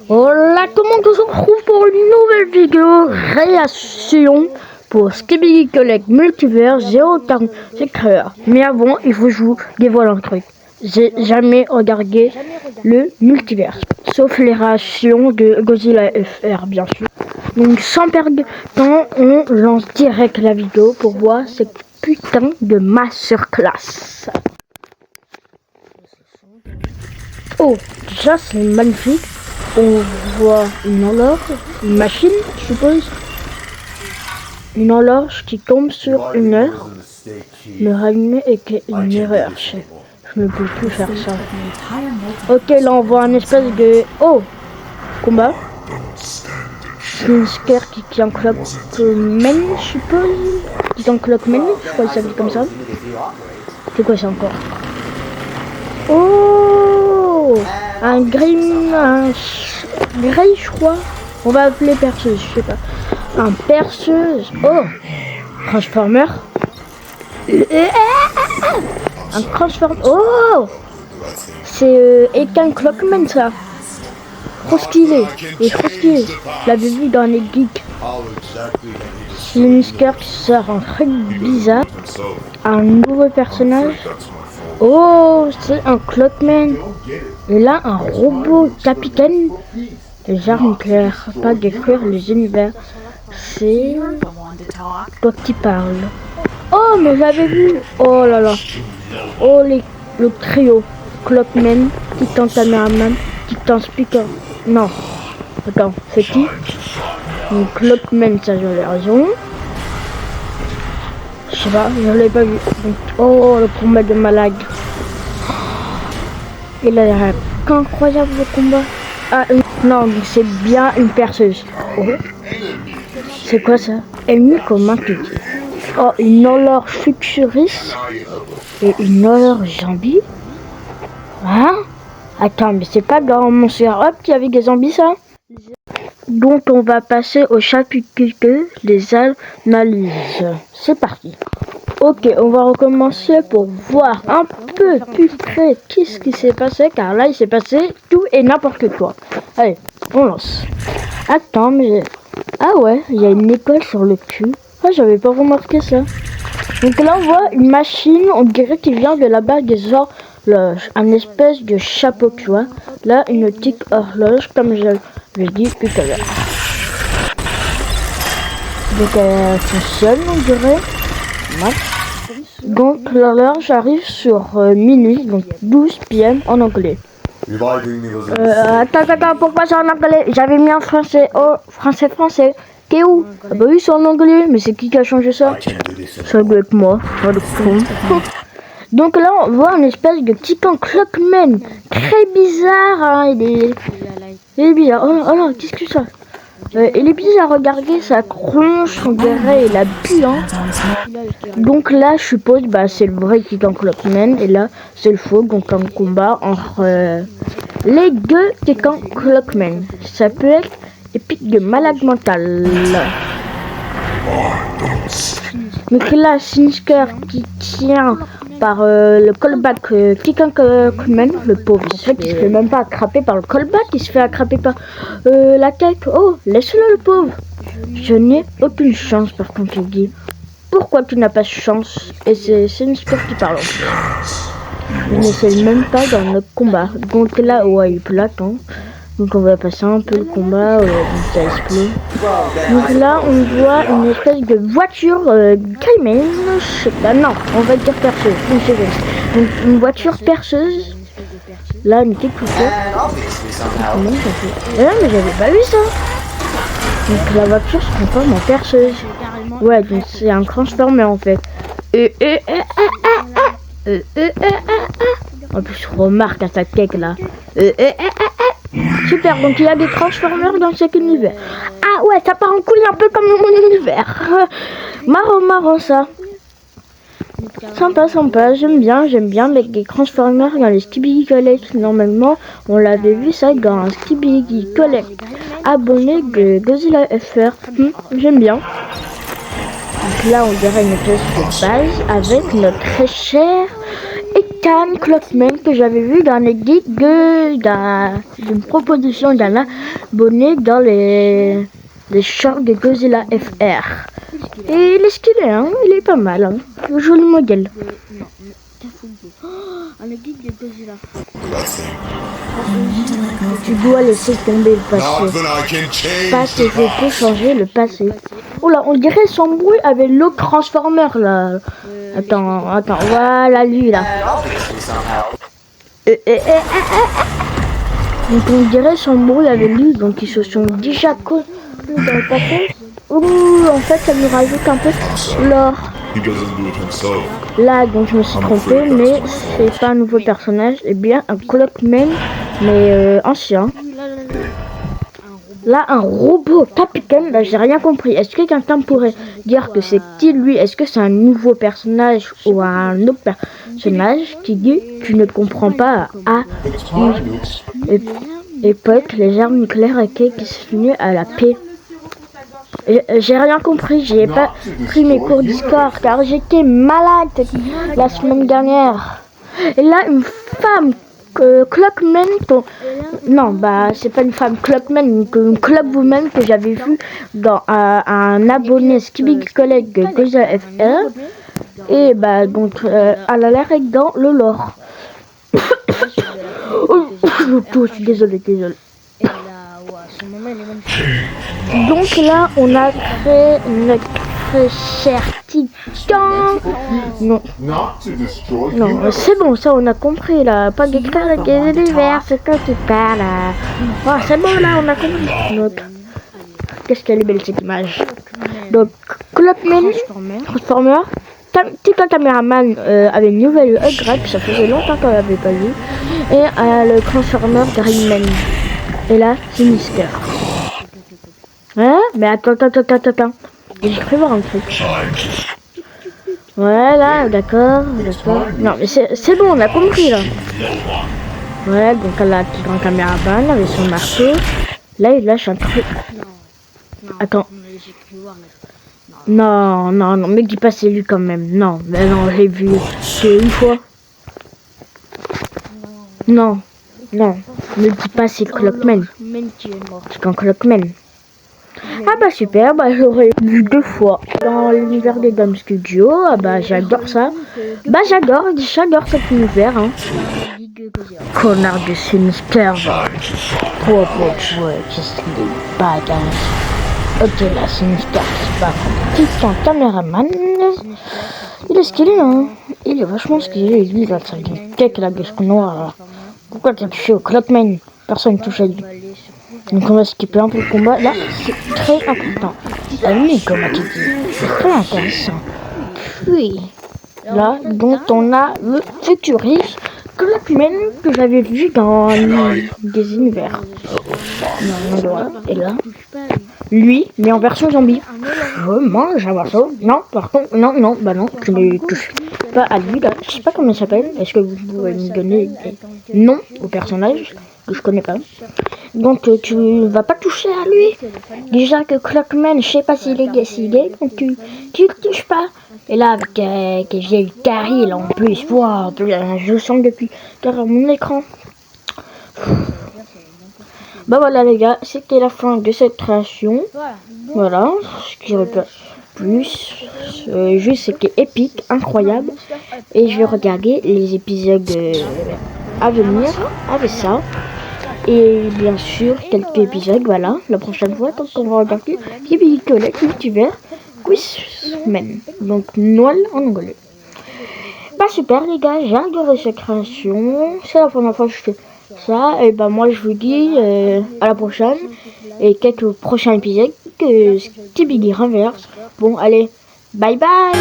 Hola, comment on se retrouve pour une nouvelle vidéo réaction pour Skibidi Collect Multivers 046 créateurs. Mais avant, il faut que je vous dévoile un truc. J'ai jamais regardé le multivers, sauf les réactions de Godzilla FR, bien sûr. Donc sans perdre de temps, on lance direct la vidéo pour voir cette putain de masterclass. Oh, déjà c'est magnifique. On voit une horloge, une machine, je suppose. Une horloge qui tombe sur une heure. Me rallumer et qu'il y a une erreur. Je ne peux plus faire ça. Ok, là on voit un espèce de... Oh, combat. Slinsker qui en Clockman, je suppose. Qui en Clockman, je crois qu'il s'appelle comme ça. C'est quoi ça encore? Oh, un Grim, un Grey, je crois. On va appeler perceuse, je sais pas. Un perceuse. Oh, Transformer. Un Transformer. Oh, c'est Ethan Clockman ça. Trop stylé. Et trop stylé. Je l'avais vu dans les geeks. Slinsker qui sort un truc bizarre. Un nouveau personnage. Oh, c'est un Clockman. Et là, un robot capitaine. Les armes nucléaires, pas détruire les univers. C'est toi qui parle. Oh, mais j'avais vu. Oh là là. Oh, le trio. Clockman, Titan Cameraman, Titan Speaker. Non. Attends, c'est qui? Donc, Clockman, ça j'avais raison. Je sais pas, je l'ai pas vu. Donc, oh, le combat de malade. Il a l'air incroyable le combat. Ah non, c'est bien une perceuse. Oh. C'est quoi ça? Ennemi commun. Oh, une horloge futuriste et une horloge zombie. Hein? Attends, mais c'est pas dans mon Up qu'il y avait des zombies ça? Donc on va passer au chapitre 2, les analyses. C'est parti. Ok, on va recommencer pour voir un peu plus près qu'est-ce qui s'est passé, car là il s'est passé tout et n'importe quoi. Allez, on lance. Attends, mais... Ah ouais, il y a une école sur le cul. Ah, j'avais pas remarqué ça. Donc là on voit une machine, on dirait qu'il vient de là-bas des horloges. Un espèce de chapeau, tu vois. Là, une petite horloge, comme je l'ai dit tout à l'heure. Donc elle fonctionne, on dirait. Donc l'horloge arrive sur minuit, donc 12 PM en anglais. Attends, pourquoi c'est en anglais? J'avais mis en français. Oh, français. T'es où? Ah bah oui, c'est en anglais, mais c'est qui a changé ça? Ça doit être moi, pas le con. Donc là, on voit une espèce de Titan Clockman, très bizarre, hein, il est bizarre. Oh là, qu'est-ce que ça? Il est bizarre, regardez, ça cronche, on dirait, il a bu, hein. Donc là, je suppose, bah, c'est le vrai Titan Clockman, et là, c'est le faux, donc un combat entre les deux Titan Clockman. Ça peut être épique de malade mental. Donc là, Slinsker qui tient par le callback Titan Clockman, le pauvre, il se fait même pas attraper par le callback, il se fait attraper par la tête. Oh, laisse-le le pauvre. Je n'ai aucune chance par contre, il dit. Pourquoi tu n'as pas de chance? Et c'est Slinsker qui parle. Il n'essaie même pas dans notre combat. Donc là, ouais, il peut l'attendre. Donc on va passer un peu le combat, donc ça explose. Donc là on voit une espèce de voiture Cayman, je sais pas, non, on va dire perceuse, donc une voiture perceuse. Là une petite couture. Non mais j'avais pas vu ça. Donc la voiture se transforme en perceuse. Ouais, donc c'est un transformer en fait. En plus remarque à sa tête là. Super, donc il y a des Transformers dans cet univers. Ah ouais, ça part en couille un peu comme mon univers. Marrant ça. Sympa, j'aime bien avec des Transformers dans les Skibidi Collect. Normalement, on l'avait vu ça dans un Skibidi Collect abonné de Godzilla FR. J'aime bien. Donc là, on dirait une pièce de base avec notre très cher Ethan Clockman que j'avais vu dans les guides d'une proposition d'un abonné dans les shorts de Godzilla FR. Et il est stylé, hein, il est pas mal, hein. Joli modèle. Tu dois laisser tomber le passé. Passé, je peux changer le passé. Oh là, on dirait son bruit avec l'autre Transformer là. Attends, voilà lui là. Donc on dirait son bruit avec lui, donc ils se sont déjà connus dans le passé. Ouh, en fait ça lui rajoute un peu l'or. Là donc je me suis trompé, mais c'est pas un nouveau personnage, et bien un Clockman, mais ancien. Là un robot capitaine, là j'ai rien compris. Est-ce que quelqu'un pourrait dire que c'est qui lui? Est-ce que c'est un nouveau personnage ou un autre personnage qui dit tu ne comprends pas à époque les armes nucléaires étaient qui se finissent à la paix? J'ai rien compris, j'ai pas pris mes cours d'histoire car j'étais malade la semaine dernière. Et là une femme Clockman, non bah c'est pas une femme Clockman, une Clockwoman que j'avais vu dans un abonné Skibidi Collect de Godzilla FR. Et bah donc elle a l'air être dans le lore. Je suis désolé. Donc là on a créé notre cher Titan. Non, c'est bon, ça on a compris là. Pas d'expert de l'univers, c'est quand tu parles là. Oh, c'est bon là, on a compris. Donc, qu'est-ce qu'elle est belle cette image. Donc, Clockman, Transformer, Titan Caméraman avec une nouvelle upgrade, ça faisait longtemps qu'on l'avait pas vu. Et le Transformer Greenman. Et là, c'est Mister. Hein? Mais attends. J'ai cru voir un truc. Voilà, d'accord. Non, mais c'est bon, on a compris là. Ouais, donc elle a un petit grand caméraman avec son marteau. Là, il lâche un truc. Attends. Non, mais dis pas c'est lui quand même. Non, mais non, j'ai vu que une fois. Non, ne dis pas c'est Clockman. C'est quand Clockman. Ah bah super, bah j'aurais vu 2 fois dans l'univers des Dom Studio. Ah bah j'adore ça. Bah j'adore cet univers, hein. Connard de Sinister. Qu'est-ce qu'il est badass. Ok là, Sinister qui se bat contre Titan Caméraman. Il est stylé, hein. Il est vachement stylé, lui là, ça une tête la gueule noire là. Pourquoi t'as touché au Clockman? Personne ne touche à lui. Donc on va skipper un peu le combat. Là, c'est très important. Oui, comme tu dis, c'est très intéressant. Puis, là, donc on a le futuriste Clockman que j'avais vu dans des univers. Et là, lui, mais en version zombie. Je mange un morceau. Non, par contre, non, bah non, je ne touche pas à lui là. Je sais pas comment il s'appelle. Est-ce que vous pouvez me donner des noms aux personnages que je connais pas? Donc tu vas pas toucher à lui. Déjà que Clockman, je sais pas s'il est gay, donc tu le touches pas. Et là avec que j'ai eu Carrie là en plus, wow, je sens depuis derrière mon écran. Bah voilà les gars, c'était la fin de cette création. Voilà, ce qui pas plus. Juste c'était épique, incroyable. Et je vais regarder les épisodes à venir avec ça. Et bien sûr, quelques épisodes, voilà, la prochaine fois, quand on va regarder Skibidi Collect Multiverse Quizman. Donc, Noël en anglais. Bah super les gars, j'ai adoré cette création. C'est la première fois que je fais ça. Et bah moi je vous dis à la prochaine. Et quelques prochains épisodes que Skibidi Reverse. Bon allez, bye bye.